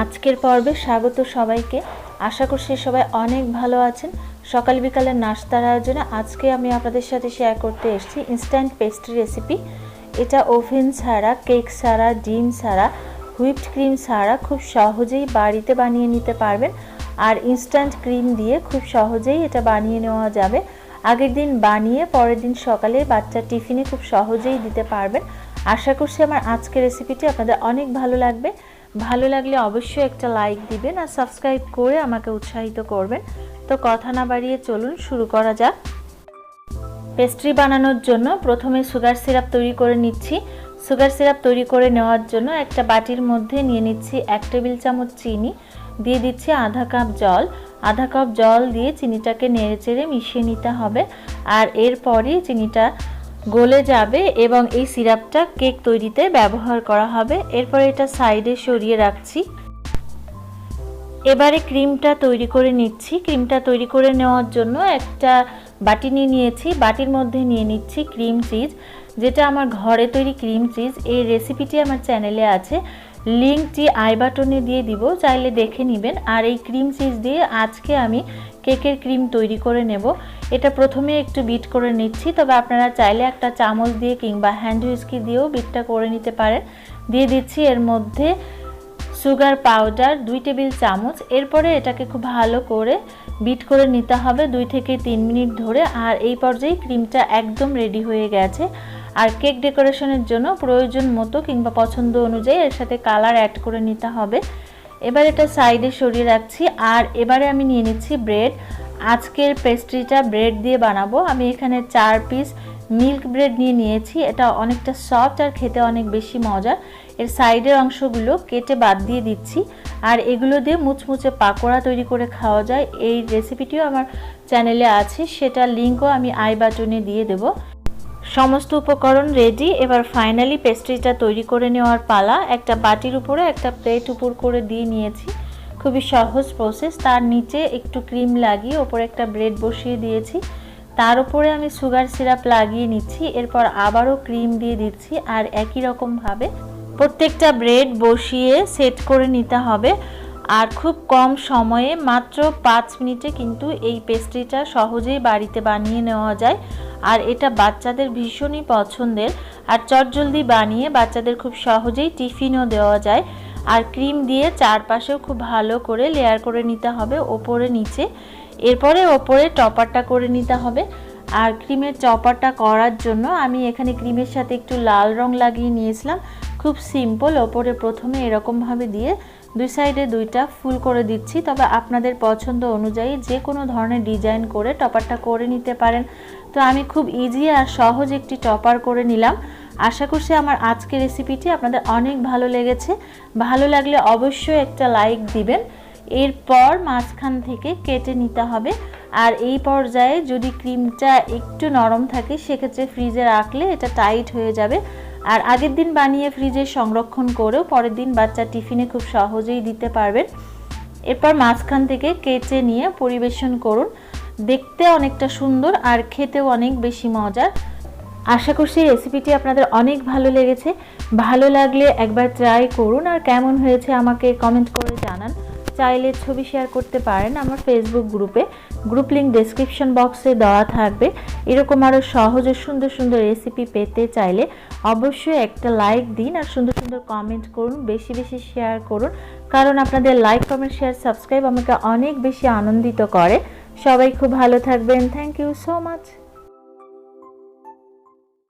আজকের পর্বে স্বাগত সবাইকে। আশা করছি সবাই অনেক ভালো আছেন। সকাল বিকালের নাস্তার আয়োজনে আজকে আমি আপনাদের সাথে শেয়ার করতে এসেছি ইনস্ট্যান্ট পেস্ট্রি রেসিপি। এটা ওভেন ছাড়া, কেক ছাড়া, ডিম ছাড়া, হুইপড ক্রিম ছাড়া খুব সহজেই বাড়িতে বানিয়ে নিতে পারবেন। আর ইনস্ট্যান্ট ক্রিম দিয়ে খুব সহজেই এটা বানিয়ে নেওয়া যাবে। আগের দিন বানিয়ে পরের দিন সকালে বাচ্চার টিফিনে খুব সহজেই দিতে পারবেন। আশা করছি আমার আজকের রেসিপিটি আপনাদের অনেক ভালো লাগবে। ভালো লাগলে অবশ্যই একটা লাইক দিবেন আর সাবস্ক্রাইব করে আমাকে উৎসাহিত করবেন। তো কথা না বাড়িয়ে চলুন শুরু করা যাক। পেস্ট্রি বানানোর জন্য প্রথমে সুগার সিরাপ তৈরি করে নিচ্ছি। সুগার সিরাপ তৈরি করে নেওয়ার জন্য একটা বাটির মধ্যে নিয়ে নিচ্ছি 1 টেবিল চামচ চিনি, দিয়ে দিচ্ছি আধা কাপ জল। আধা কাপ জল দিয়ে চিনিটাকে নেড়েচেড়ে মিশিয়ে নিতে হবে। আর এরপরই চিনিটা গলে যাবে এবং এই সিরাপটা কেক তৈরিতে ব্যবহার করা হবে। এরপরে এটা সাইডে সরিয়ে রাখছি। এবারে ক্রিমটা তৈরি করে নিচ্ছি। ক্রিমটা তৈরি করে নেওয়ার জন্য একটা বাটি নিয়ে নিয়েছি। বাটির মধ্যে নিয়ে নিচ্ছি ক্রিম চিজ, যেটা আমার ঘরে তৈরি ক্রিম চিজ। এই রেসিপিটি আমার চ্যানেলে আছে, লিঙ্কটি আই বাটনে দিয়ে দিব, চাইলে দেখে নেবেন। আর এই ক্রিম চিজ দিয়ে আজকে আমি কেকের ক্রিম তৈরি করে নেব। এটা প্রথমে একটু বিট করে নিচ্ছি, তবে আপনারা চাইলে একটা চামচ দিয়ে কিংবা হ্যান্ড হুইস্কি দিয়েও বিটটা করে নিতে পারেন। দিয়ে দিচ্ছি এর মধ্যে সুগার পাউডার 2 টেবিল চামচ। এরপরে এটাকে খুব ভালো করে বিট করে নিতে হবে 2 থেকে 3 মিনিট ধরে। আর এই পর্যায়ে ক্রিমটা একদম রেডি হয়ে গেছে। আর কেক ডেকোরেশনের জন্য প্রয়োজন মতো কিংবা পছন্দ অনুযায়ী এর সাথে কালার অ্যাড করে নিতে হবে। এবার এটা সাইডে সরিয়ে রাখছি। আর এবারে আমি নিয়ে নিচ্ছি ব্রেড। আজকের পেস্ট্রিটা ব্রেড দিয়ে বানাবো। আমি এখানে 4 পিস মিল্ক ব্রেড নিয়েছি। এটা অনেকটা সফট আর খেতে অনেক বেশি মজার। এর সাইডের অংশগুলো কেটে বাদ দিয়ে দিচ্ছি। আর এগুলো দিয়ে মুচমুচে পাকোড়া তৈরি করে খাওয়া যায়। এই রেসিপিটিও আমার চ্যানেলে আছে, সেটা লিঙ্কও আমি আই বাটনে দিয়ে দেব। সমস্ত উপকরণ রেডি। এবার ফাইনালি পেস্ট্রিটা তৈরি করে নেওয়ার পালা। একটা বাটির উপরে একটা প্লেট উপর করে দিয়ে নিয়েছি। খুবই সহজ প্রসেস। তার নিচে একটু ক্রিম লাগিয়ে ওপরে একটা ব্রেড বসিয়ে দিয়েছি। তার উপরে আমি সুগার সিরাপ লাগিয়ে নিচ্ছি। এরপর আবারও ক্রিম দিয়ে দিচ্ছি। আর একই রকমভাবে প্রত্যেকটা ব্রেড বসিয়ে সেট করে নিতে হবে। আর খুব কম সময়ে মাত্র 5 মিনিটে কিন্তু এই পেস্ট্রিটা সহজেই বাড়িতে বানিয়ে নেওয়া যায়। আর এটা বাচ্চাদের ভীষণই পছন্দের। আর চটজলদি বানিয়ে বাচ্চাদের খুব সহজেই টিফিনও দেওয়া যায়। আর ক্রিম দিয়ে চারপাশেও খুব ভালো করে লেয়ার করে নিতে হবে, ওপরে নিচে। এরপরে ওপরে টপারটা করে নিতে হবে। আর ক্রিমের টপারটা করার জন্য আমি এখানে ক্রিমের সাথে একটু লাল রং লাগিয়ে নিয়েছিলাম। খুব সিম্পল। ওপরে প্রথমে এরকমভাবে দিয়ে 2 সাইডে 2টা ফুল করে দিচ্ছি। তবে আপনাদের পছন্দ অনুযায়ী যে কোনো ধরনের ডিজাইন করে টপারটা করে নিতে পারেন। তো আমি খুব ইজি আর সহজ একটি টপার করে নিলাম। আশা করছি আমার আজকের রেসিপিটি আপনাদের অনেক ভালো লেগেছে। ভালো লাগলে অবশ্যই একটা লাইক দিবেন। এরপর মাঝখান থেকে কেটে নিতে হবে। আর এই পর্যায়ে যদি ক্রিমটা একটু নরম থাকে সেক্ষেত্রে ফ্রিজে রাখলে এটা টাইট হয়ে যাবে। আর আগের দিন বানিয়ে ফ্রিজে সংরক্ষণ করেও পরের দিন বাচ্চা টিফিনে খুব সহজেই দিতে পারবেন। এরপর মাঝখান থেকে কেটে নিয়ে পরিবেশন করুন। দেখতে অনেকটা সুন্দর আর খেতেও অনেক বেশি মজার। আশা করছি রেসিপিটি আপনাদের অনেক ভালো লেগেছে। ভালো লাগলে একবার ট্রাই করুন আর কেমন হয়েছে আমাকে কমেন্ট করে জানান। চাইলে ছবি শেয়ার করতে পারেন আমার ফেসবুক গ্রুপে। গ্রুপ লিঙ্ক ডেসক্রিপশন বক্সে দেওয়া থাকবে। এরকম আরও সহজ ও সুন্দর সুন্দর রেসিপি পেতে চাইলে অবশ্যই একটা লাইক দিন আর সুন্দর সুন্দর কমেন্ট করুন, বেশি বেশি শেয়ার করুন। কারণ আপনাদের লাইক, কমেন্ট, শেয়ার, সাবস্ক্রাইব আমাকে অনেক বেশি আনন্দিত করে। সবাই খুব ভালো থাকবেন। Thank you so much.